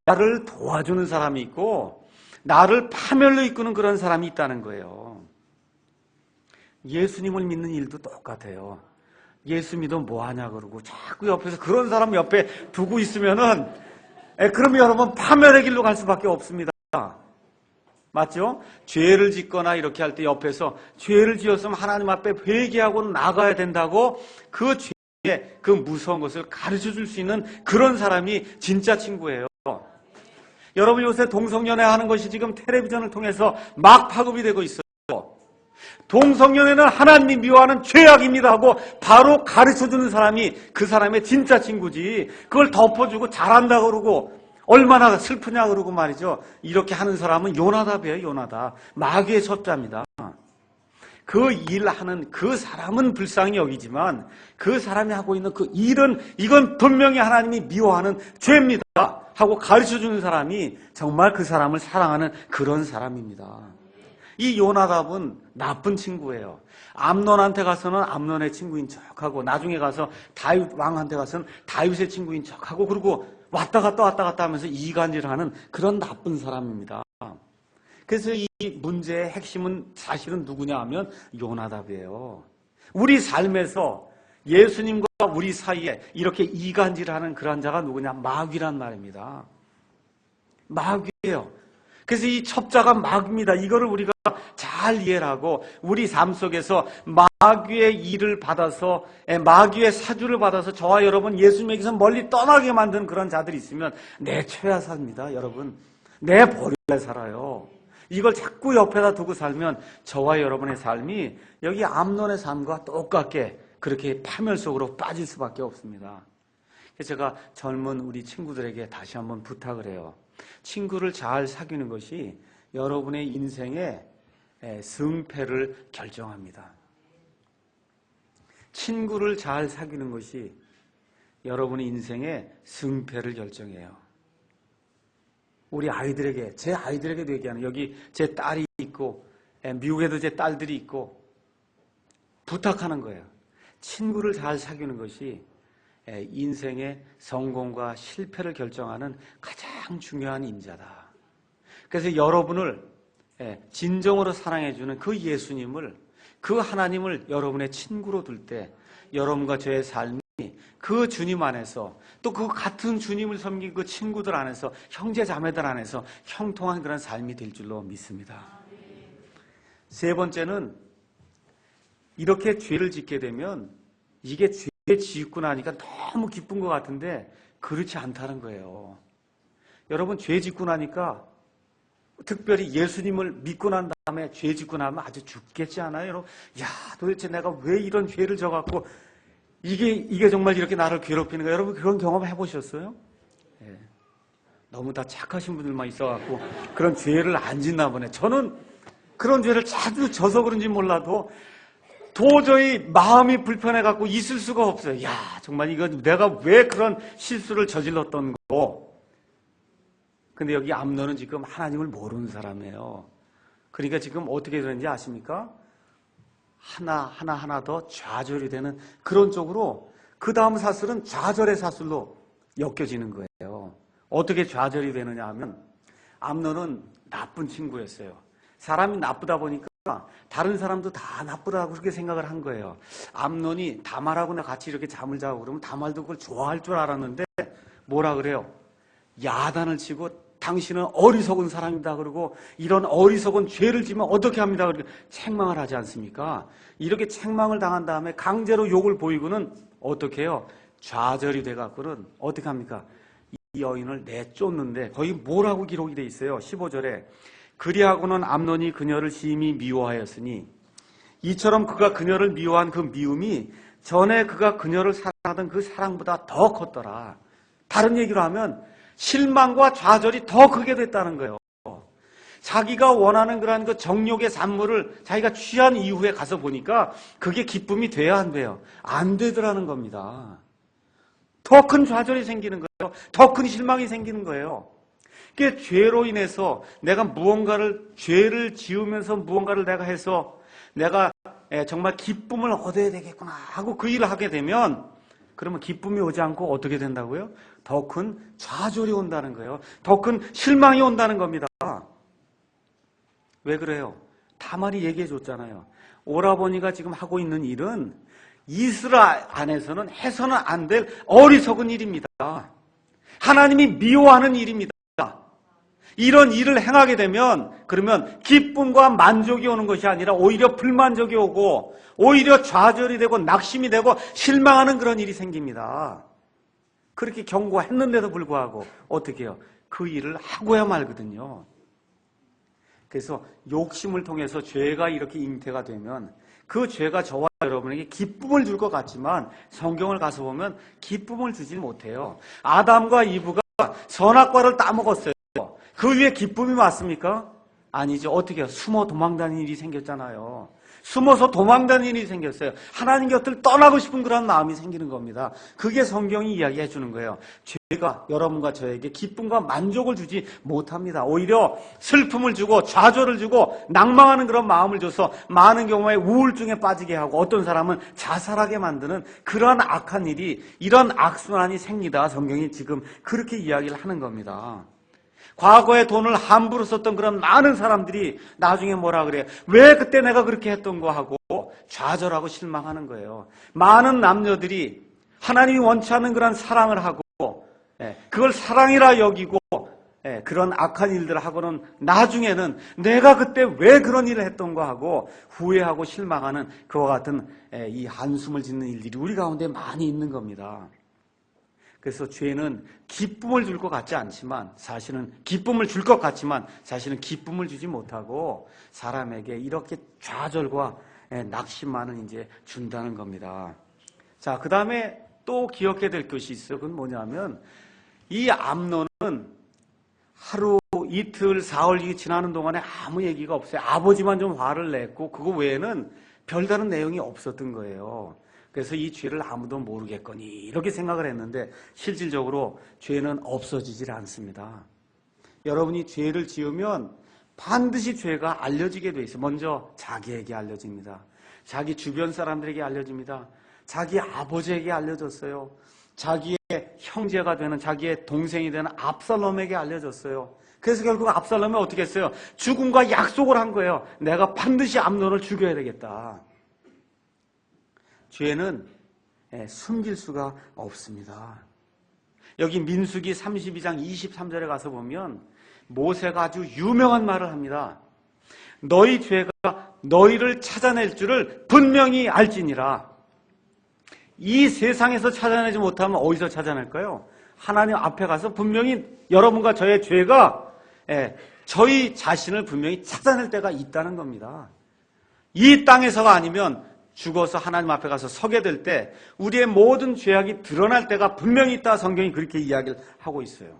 나를 도와주는 사람이 있고 나를 파멸로 이끄는 그런 사람이 있다는 거예요. 예수님을 믿는 일도 똑같아요. 예수 믿어 뭐하냐 그러고 자꾸 옆에서 그런 사람 옆에 두고 있으면은 그러면 여러분 파멸의 길로 갈 수밖에 없습니다. 맞죠? 죄를 짓거나 이렇게 할 때 옆에서 죄를 지었으면 하나님 앞에 회개하고 나가야 된다고 그 죄의 그 무서운 것을 가르쳐 줄 수 있는 그런 사람이 진짜 친구예요. 여러분 요새 동성연애 하는 것이 지금 텔레비전을 통해서 막 파급이 되고 있어요. 동성연애는 하나님 미워하는 죄악입니다 하고 바로 가르쳐 주는 사람이 그 사람의 진짜 친구지. 그걸 덮어주고 잘한다 그러고 얼마나 슬프냐 그러고 말이죠. 이렇게 하는 사람은 요나답이에요. 요나답. 마귀의 첩자입니다. 그 일하는 그 사람은 불쌍히 여기지만 그 사람이 하고 있는 그 일은 이건 분명히 하나님이 미워하는 죄입니다 하고 가르쳐주는 사람이 정말 그 사람을 사랑하는 그런 사람입니다. 이 요나답은 나쁜 친구예요. 암논한테 가서는 암논의 친구인 척하고 나중에 가서 다윗 왕한테 가서는 다윗의 친구인 척하고 그리고 왔다 갔다 하면서 이간질하는 그런 나쁜 사람입니다. 그래서 이 문제의 핵심은 사실은 누구냐 하면 요나답이에요. 우리 삶에서 예수님과 우리 사이에 이렇게 이간질하는 그런 자가 누구냐? 마귀란 말입니다. 마귀예요. 그래서 이 첩자가 마귀입니다. 이거를 우리가 잘 이해를 하고 우리 삶 속에서 마귀의 일을 받아서 마귀의 사주를 받아서 저와 여러분 예수님에게서 멀리 떠나게 만든 그런 자들이 있으면 내쳐야 삽니다. 여러분 내버려야 살아요. 이걸 자꾸 옆에다 두고 살면 저와 여러분의 삶이 여기 암논의 삶과 똑같게 그렇게 파멸 속으로 빠질 수밖에 없습니다. 그래서 제가 젊은 우리 친구들에게 다시 한번 부탁을 해요. 친구를 잘 사귀는 것이 여러분의 인생의 승패를 결정합니다. 친구를 잘 사귀는 것이 여러분의 인생의 승패를 결정해요. 우리 아이들에게, 제 아이들에게도 얘기하는, 여기 제 딸이 있고 미국에도 제 딸들이 있고 부탁하는 거예요. 친구를 잘 사귀는 것이 인생의 성공과 실패를 결정하는 가장 중요한 인자다. 그래서 여러분을 진정으로 사랑해주는 그 예수님을, 그 하나님을 여러분의 친구로 둘 때 여러분과 저의 삶이 그 주님 안에서 또 그 같은 주님을 섬긴 그 친구들 안에서 형제 자매들 안에서 형통한 그런 삶이 될 줄로 믿습니다. 세 번째는 이렇게 죄를 짓게 되면 이게 죄 짓고 나니까 너무 기쁜 것 같은데 그렇지 않다는 거예요. 여러분 죄 짓고 나니까 특별히 예수님을 믿고 난 다음에 죄 짓고 나면 아주 죽겠지 않아요? 여러분, 야 도대체 내가 왜 이런 죄를 져갖고 이게 정말 이렇게 나를 괴롭히는 거예요? 여러분 그런 경험 해보셨어요? 예. 너무 다 착하신 분들만 있어갖고 그런 죄를 안 짓나 보네. 저는 그런 죄를 자주 져서 그런지 몰라도 도저히 마음이 불편해갖고 있을 수가 없어요. 야 정말 이거 내가 왜 그런 실수를 저질렀던 거고. 근데 여기 암논은 지금 하나님을 모르는 사람이에요. 그러니까 지금 어떻게 되는지 아십니까? 하나 더 좌절이 되는 그런 쪽으로 그 다음 사슬은 좌절의 사슬로 엮여지는 거예요. 어떻게 좌절이 되느냐 하면 암논은 나쁜 친구였어요. 사람이 나쁘다 보니까 다른 사람도 다 나쁘다고 그렇게 생각을 한 거예요. 암논이 다말하고 같이 이렇게 잠을 자고 그러면 다말도 그걸 좋아할 줄 알았는데 뭐라 그래요? 야단을 치고 당신은 어리석은 사람이다 그러고 이런 어리석은 죄를 지면 어떻게 합니다. 그렇게 책망을 하지 않습니까? 이렇게 책망을 당한 다음에 강제로 욕을 보이고는 어떻게 해요? 좌절이 돼갖고는 어떻게 합니까? 이 여인을 내쫓는데 거기 뭐라고 기록이 돼 있어요? 15절에 그리하고는 암논이 그녀를 심히 미워하였으니 이처럼 그가 그녀를 미워한 그 미움이 전에 그가 그녀를 사랑하던 그 사랑보다 더 컸더라. 다른 얘기로 하면 실망과 좌절이 더 크게 됐다는 거예요. 자기가 원하는 그런 그 정욕의 산물을 자기가 취한 이후에 가서 보니까 그게 기쁨이 돼야 안 돼요? 안 되더라는 겁니다. 더 큰 좌절이 생기는 거예요. 더 큰 실망이 생기는 거예요. 그게 죄로 인해서 내가 죄를 지으면서 무언가를 내가 해서 내가 정말 기쁨을 얻어야 되겠구나 하고 그 일을 하게 되면 그러면 기쁨이 오지 않고 어떻게 된다고요? 더 큰 좌절이 온다는 거예요. 더 큰 실망이 온다는 겁니다. 왜 그래요? 다말이 얘기해 줬잖아요. 오라버니가 지금 하고 있는 일은 이스라엘 안에서는 해서는 안 될 어리석은 일입니다. 하나님이 미워하는 일입니다. 이런 일을 행하게 되면 그러면 기쁨과 만족이 오는 것이 아니라 오히려 불만족이 오고 오히려 좌절이 되고 낙심이 되고 실망하는 그런 일이 생깁니다. 그렇게 경고했는데도 불구하고 어떻게 해요? 그 일을 하고야 말거든요. 그래서 욕심을 통해서 죄가 이렇게 잉태가 되면 그 죄가 저와 여러분에게 기쁨을 줄 것 같지만 성경을 가서 보면 기쁨을 주지 못해요. 아담과 이브가 선악과를 따먹었어요. 그 위에 기쁨이 왔습니까? 아니죠. 어떻게 해요? 숨어 도망다니는 일이 생겼잖아요. 숨어서 도망다니는 일이 생겼어요. 하나님 곁을 떠나고 싶은 그런 마음이 생기는 겁니다. 그게 성경이 이야기해 주는 거예요. 죄가 여러분과 저에게 기쁨과 만족을 주지 못합니다. 오히려 슬픔을 주고 좌절을 주고 낭망하는 그런 마음을 줘서 많은 경우에 우울증에 빠지게 하고 어떤 사람은 자살하게 만드는 그러한 악한 일이, 이런 악순환이 생기다 성경이 지금 그렇게 이야기를 하는 겁니다. 과거에 돈을 함부로 썼던 그런 많은 사람들이 나중에 뭐라 그래요? 왜 그때 내가 그렇게 했던 거 하고 좌절하고 실망하는 거예요. 많은 남녀들이 하나님이 원치 않는 그런 사랑을 하고 그걸 사랑이라 여기고 그런 악한 일들을 하고는 나중에는 내가 그때 왜 그런 일을 했던 거 하고 후회하고 실망하는 그와 같은 이 한숨을 짓는 일들이 우리 가운데 많이 있는 겁니다. 그래서 죄는 기쁨을 줄 것 같지 않지만 사실은 기쁨을 줄 것 같지만 사실은 기쁨을 주지 못하고 사람에게 이렇게 좌절과 낙심만을 이제 준다는 겁니다. 자, 그 다음에 또 기억해야 될 것이 있어요. 그건 뭐냐면 이 암논은 하루, 이틀, 사흘이 지나는 동안에 아무 얘기가 없어요. 아버지만 좀 화를 냈고 그거 외에는 별다른 내용이 없었던 거예요. 그래서 이 죄를 아무도 모르겠거니 이렇게 생각을 했는데 실질적으로 죄는 없어지질 않습니다. 여러분이 죄를 지으면 반드시 죄가 알려지게 돼 있어요. 먼저 자기에게 알려집니다. 자기 주변 사람들에게 알려집니다. 자기 아버지에게 알려졌어요. 자기의 형제가 되는, 자기의 동생이 되는 압살롬에게 알려졌어요. 그래서 결국 압살롬이 어떻게 했어요? 죽음과 약속을 한 거예요. 내가 반드시 암논을 죽여야 되겠다. 죄는 숨길 수가 없습니다. 여기 민수기 32장 23절에 가서 보면 모세가 아주 유명한 말을 합니다. 너희 죄가 너희를 찾아낼 줄을 분명히 알지니라. 이 세상에서 찾아내지 못하면 어디서 찾아낼까요? 하나님 앞에 가서 분명히 여러분과 저의 죄가 저희 자신을 분명히 찾아낼 때가 있다는 겁니다. 이 땅에서가 아니면 죽어서 하나님 앞에 가서 서게 될 때 우리의 모든 죄악이 드러날 때가 분명히 있다. 성경이 그렇게 이야기를 하고 있어요.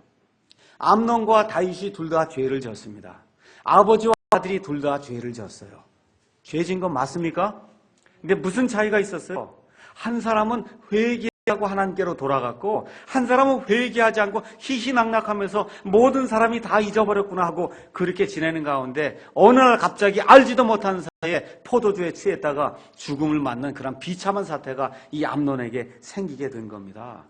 암논과 다윗이 둘 다 죄를 졌습니다. 아버지와 아들이 둘 다 죄를 졌어요. 죄 진 건 맞습니까? 근데 무슨 차이가 있었어요? 한 사람은 회개하고 하나님께로 돌아갔고 한 사람은 회개하지 않고 희희낙낙하면서 모든 사람이 다 잊어버렸구나 하고 그렇게 지내는 가운데 어느 날 갑자기 알지도 못하는 사이에 포도주에 취했다가 죽음을 맞는 그런 비참한 사태가 이 암논에게 생기게 된 겁니다.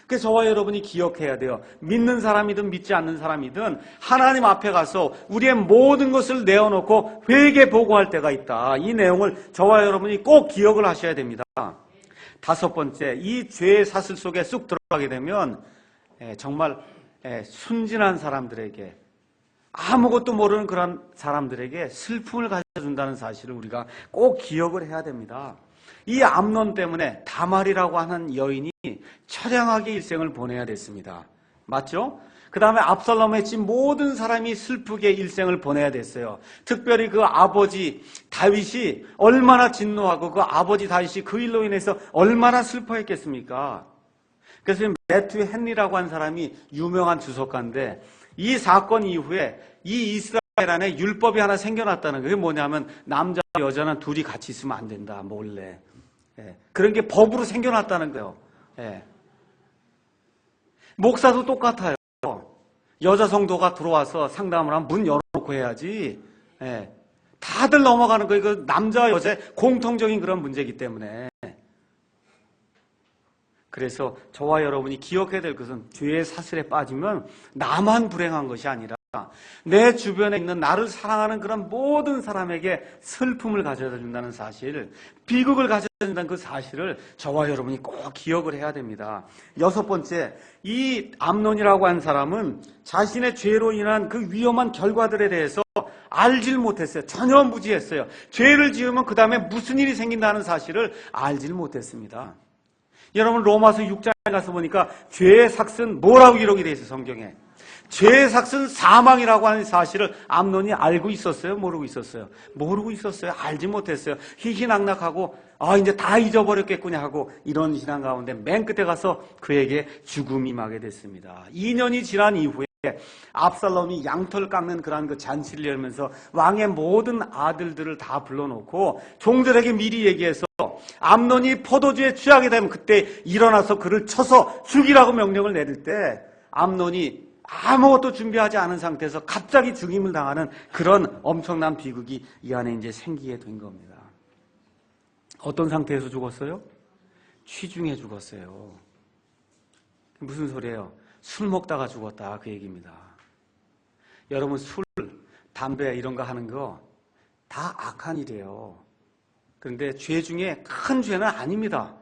그래서 저와 여러분이 기억해야 돼요. 믿는 사람이든 믿지 않는 사람이든 하나님 앞에 가서 우리의 모든 것을 내어놓고 회개 보고할 때가 있다. 이 내용을 저와 여러분이 꼭 기억을 하셔야 됩니다. 다섯 번째, 이 죄의 사슬 속에 쑥 들어가게 되면 정말 순진한 사람들에게, 아무것도 모르는 그런 사람들에게 슬픔을 가져준다는 사실을 우리가 꼭 기억을 해야 됩니다. 이 암논 때문에 다말이라고 하는 여인이 처량하게 일생을 보내야 됐습니다. 맞죠? 그 다음에 압살롬의 집 모든 사람이 슬프게 일생을 보내야 됐어요. 특별히 그 아버지 다윗이 얼마나 진노하고 그 아버지 다윗이 그 일로 인해서 얼마나 슬퍼했겠습니까? 그래서 매튜 헨리라고 하는 사람이 유명한 주석가인데 이 사건 이후에 이 이스라엘 안에 율법이 하나 생겨났다는 거예요. 그게 뭐냐면 남자 여자는 둘이 같이 있으면 안 된다. 몰래. 그런 게 법으로 생겨났다는 거예요. 목사도 똑같아요. 여자 성도가 들어와서 상담을 하면 문 열어놓고 해야지. 다들 넘어가는 거예요. 그 남자 여자의 공통적인 그런 문제이기 때문에. 그래서 저와 여러분이 기억해야 될 것은 죄의 사슬에 빠지면 나만 불행한 것이 아니라 내 주변에 있는 나를 사랑하는 그런 모든 사람에게 슬픔을 가져다 준다는 사실, 비극을 가져다 준다는 그 사실을 저와 여러분이 꼭 기억을 해야 됩니다. 여섯 번째, 이 암논이라고 한 사람은 자신의 죄로 인한 그 위험한 결과들에 대해서 알질 못했어요. 전혀 무지했어요. 죄를 지으면 그 다음에 무슨 일이 생긴다는 사실을 알질 못했습니다. 여러분 로마서 6장에 가서 보니까 죄의 삭은 뭐라고 기록이 되어 있어요, 성경에. 죄의 삭은 사망이라고 하는 사실을 암논이 알고 있었어요? 모르고 있었어요? 모르고 있었어요. 알지 못했어요. 희희낙낙하고 이제 다 잊어버렸겠구나 하고 이런 신앙 가운데 맨 끝에 가서 그에게 죽음이 임하게 됐습니다. 2년이 지난 이후에 압살롬이 양털 깎는 그러한 그 잔치를 열면서 왕의 모든 아들들을 다 불러놓고 종들에게 미리 얘기해서 암논이 포도주에 취하게 되면 그때 일어나서 그를 쳐서 죽이라고 명령을 내릴 때 암논이 아무것도 준비하지 않은 상태에서 갑자기 죽임을 당하는 그런 엄청난 비극이 이 안에 이제 생기게 된 겁니다. 어떤 상태에서 죽었어요? 취중에 죽었어요. 무슨 소리예요? 술 먹다가 죽었다 그 얘기입니다. 여러분 술, 담배 이런 거 하는 거 다 악한 일이에요. 그런데 죄 중에 큰 죄는 아닙니다.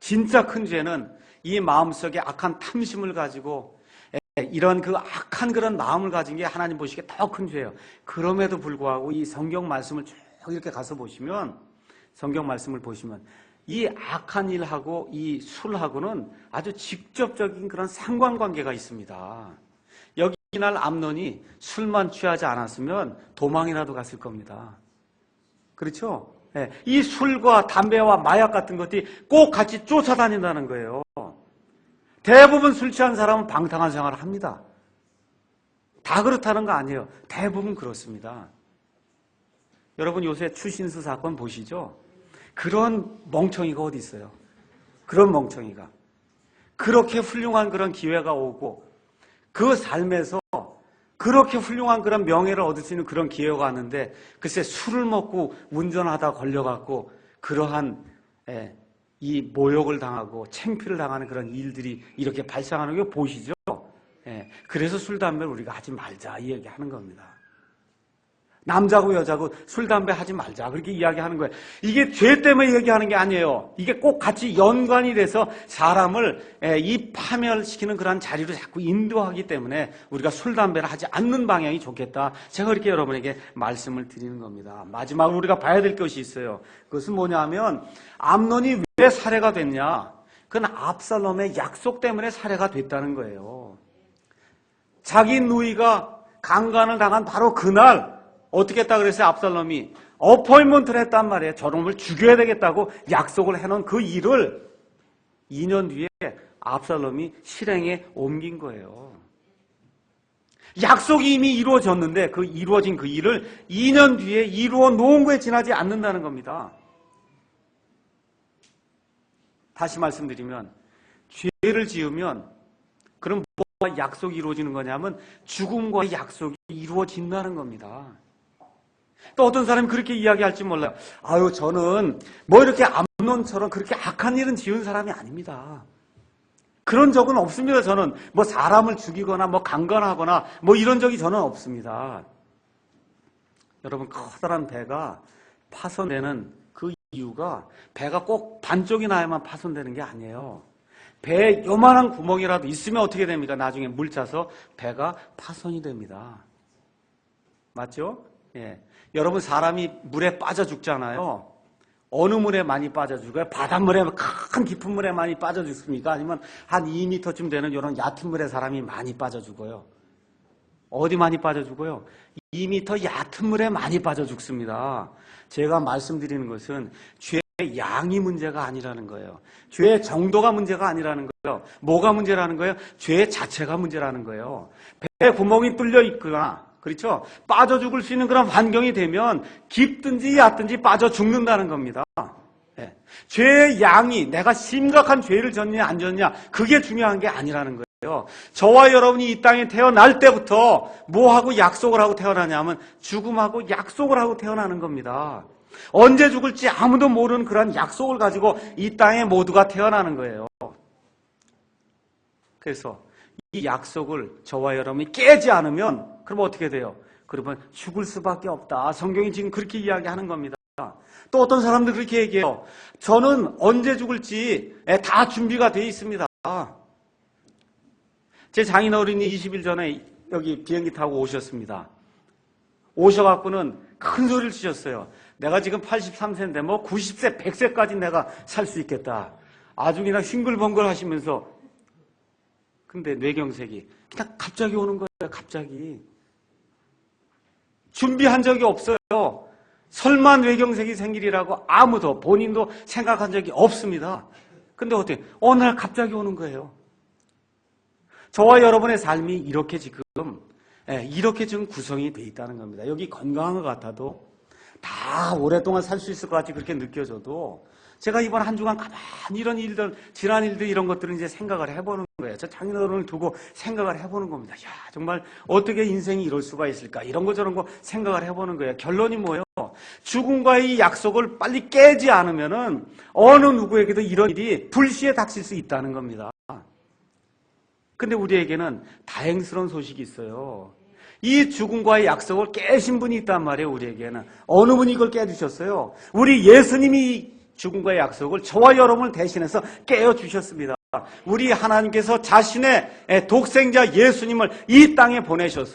진짜 큰 죄는 이 마음속에 악한 탐심을 가지고 이런 그 악한 그런 마음을 가진 게 하나님 보시기에 더 큰 죄예요. 그럼에도 불구하고 이 성경 말씀을 쭉 이렇게 가서 보시면 성경 말씀을 보시면 이 악한 일하고 이 술하고는 아주 직접적인 그런 상관관계가 있습니다. 여기 이날 암논이 술만 취하지 않았으면 도망이라도 갔을 겁니다. 그렇죠? 이 술과 담배와 마약 같은 것들이 꼭 같이 쫓아다닌다는 거예요. 대부분 술 취한 사람은 방탕한 생활을 합니다. 다 그렇다는 거 아니에요. 대부분 그렇습니다. 여러분 요새 추신수 사건 보시죠? 그런 멍청이가 어디 있어요? 그런 멍청이가. 그렇게 훌륭한 그런 기회가 오고 그 삶에서 그렇게 훌륭한 그런 명예를 얻을 수 있는 그런 기회가 왔는데 글쎄 술을 먹고 운전하다 걸려갖고 그러한 이 모욕을 당하고 창피를 당하는 그런 일들이 이렇게 발생하는 거 보시죠? 그래서 술, 담배를 우리가 하지 말자 이 얘기하는 겁니다. 남자고 여자고 술, 담배 하지 말자 그렇게 이야기하는 거예요. 이게 죄 때문에 얘기하는 게 아니에요. 이게 꼭 같이 연관이 돼서 사람을 이 파멸시키는 그런 자리로 자꾸 인도하기 때문에 우리가 술, 담배를 하지 않는 방향이 좋겠다. 제가 그렇게 여러분에게 말씀을 드리는 겁니다. 마지막으로 우리가 봐야 될 것이 있어요. 그것은 뭐냐면 암논이 왜 살해가 됐냐? 그건 압살롬의 약속 때문에 살해가 됐다는 거예요. 자기 누이가 강간을 당한 바로 그날 어떻게 했다 그랬어요? 압살롬이 어포인먼트를 했단 말이에요. 저놈을 죽여야 되겠다고 약속을 해놓은 그 일을 2년 뒤에 압살롬이 실행에 옮긴 거예요. 약속이 이미 이루어졌는데 그 이루어진 그 일을 2년 뒤에 이루어 놓은 거에 지나지 않는다는 겁니다. 다시 말씀드리면 죄를 지으면 그럼 뭐가 약속이 이루어지는 거냐면 죽음과의 약속이 이루어진다는 겁니다. 또 어떤 사람이 그렇게 이야기할지 몰라요. 아유 저는 뭐 이렇게 암논처럼 그렇게 악한 일은 지은 사람이 아닙니다. 그런 적은 없습니다. 저는 뭐 사람을 죽이거나 뭐 강간하거나 뭐 이런 적이 저는 없습니다. 여러분 커다란 배가 파손되는 그 이유가 배가 꼭 반쪽이 나야만 파손되는 게 아니에요. 배에 요만한 구멍이라도 있으면 어떻게 됩니까? 나중에 물 차서 배가 파손이 됩니다. 맞죠? 예. 여러분 사람이 물에 빠져 죽잖아요. 어느 물에 많이 빠져 죽어요? 바닷물에 큰 깊은 물에 많이 빠져 죽습니까? 아니면 한 2m쯤 되는 이런 얕은 물에 사람이 많이 빠져 죽어요? 어디 많이 빠져 죽어요? 2m 얕은 물에 많이 빠져 죽습니다. 제가 말씀드리는 것은 죄의 양이 문제가 아니라는 거예요. 죄의 정도가 문제가 아니라는 거예요. 뭐가 문제라는 거예요? 죄 자체가 문제라는 거예요. 배에 구멍이 뚫려 있거나 그렇죠? 빠져 죽을 수 있는 그런 환경이 되면 깊든지 얕든지 빠져 죽는다는 겁니다. 네. 죄의 양이 내가 심각한 죄를 졌냐 안 졌냐 그게 중요한 게 아니라는 거예요. 저와 여러분이 이 땅에 태어날 때부터 뭐하고 약속을 하고 태어나냐면 죽음하고 약속을 하고 태어나는 겁니다. 언제 죽을지 아무도 모르는 그런 약속을 가지고 이 땅에 모두가 태어나는 거예요. 그래서 이 약속을 저와 여러분이 깨지 않으면 그럼 어떻게 돼요? 그러면 죽을 수밖에 없다. 성경이 지금 그렇게 이야기하는 겁니다. 또 어떤 사람들 그렇게 얘기해요. 저는 언제 죽을지 다 준비가 돼 있습니다. 제 장인어른이 20일 전에 여기 비행기 타고 오셨습니다. 오셔갖고는 큰 소리를 치셨어요. 내가 지금 83세인데 뭐 90세, 100세까지 내가 살 수 있겠다. 아주 그냥 싱글벙글 하시면서 근데 뇌경색이 그냥 갑자기 오는 거예요. 갑자기. 준비한 적이 없어요. 설마 뇌경색이 생기리라고 아무도 본인도 생각한 적이 없습니다. 근데 어떻게 어느 날 갑자기 오는 거예요. 저와 여러분의 삶이 이렇게 지금 구성이 돼 있다는 겁니다. 여기 건강한 것 같아도 다 오랫동안 살 수 있을 것 같이 그렇게 느껴져도 제가 이번 한 주간 가만히 이런 일들, 지난 일들 이런 것들을 이제 생각을 해보는 거예요. 저 장인어른을 두고 생각을 해보는 겁니다. 야, 정말 어떻게 인생이 이럴 수가 있을까? 이런 거 저런 거 생각을 해보는 거예요. 결론이 뭐예요? 죽음과의 약속을 빨리 깨지 않으면은 어느 누구에게도 이런 일이 불시에 닥칠 수 있다는 겁니다. 근데 우리에게는 다행스러운 소식이 있어요. 이 죽음과의 약속을 깨신 분이 있단 말이에요, 우리에게는. 어느 분이 이걸 깨주셨어요? 우리 예수님이 죽음과의 약속을 저와 여러분을 대신해서 깨어주셨습니다. 우리 하나님께서 자신의 독생자 예수님을 이 땅에 보내셔서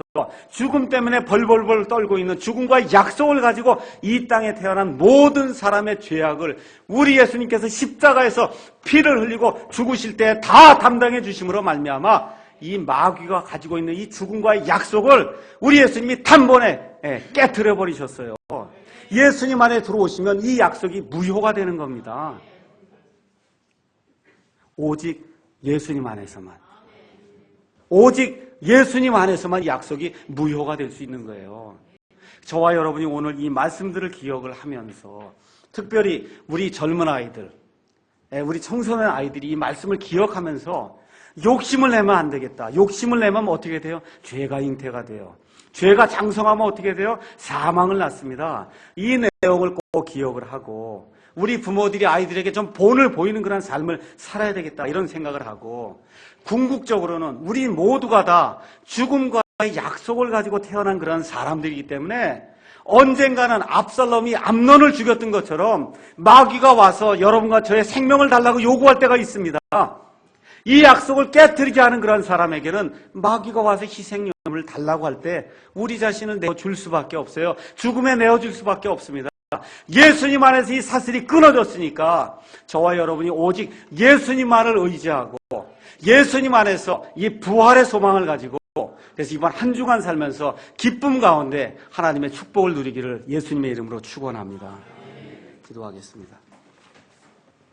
죽음 때문에 벌벌벌 떨고 있는 죽음과의 약속을 가지고 이 땅에 태어난 모든 사람의 죄악을 우리 예수님께서 십자가에서 피를 흘리고 죽으실 때 다 담당해 주심으로 말미암아 이 마귀가 가지고 있는 이 죽음과의 약속을 우리 예수님이 단번에 깨트려 버리셨어요. 예수님 안에 들어오시면 이 약속이 무효가 되는 겁니다. 오직 예수님 안에서만. 오직 예수님 안에서만 이 약속이 무효가 될 수 있는 거예요. 저와 여러분이 오늘 이 말씀들을 기억을 하면서 특별히 우리 젊은 아이들, 우리 청소년 아이들이 이 말씀을 기억하면서 욕심을 내면 안 되겠다. 욕심을 내면 어떻게 돼요? 죄가 잉태가 돼요. 죄가 장성하면 어떻게 돼요? 사망을 낳습니다. 이 내용을 꼭 기억을 하고 우리 부모들이 아이들에게 좀 본을 보이는 그런 삶을 살아야 되겠다 이런 생각을 하고 궁극적으로는 우리 모두가 다 죽음과의 약속을 가지고 태어난 그런 사람들이기 때문에 언젠가는 압살롬이 암논을 죽였던 것처럼 마귀가 와서 여러분과 저의 생명을 달라고 요구할 때가 있습니다. 이 약속을 깨뜨리지 않은 그런 사람에게는 마귀가 와서 희생명을 달라고 할 때 우리 자신을 내어줄 수밖에 없어요. 죽음에 내어줄 수밖에 없습니다. 예수님 안에서 이 사슬이 끊어졌으니까 저와 여러분이 오직 예수님만을 의지하고 예수님 안에서 이 부활의 소망을 가지고 그래서 이번 한 주간 살면서 기쁨 가운데 하나님의 축복을 누리기를 예수님의 이름으로 축원합니다. 기도하겠습니다.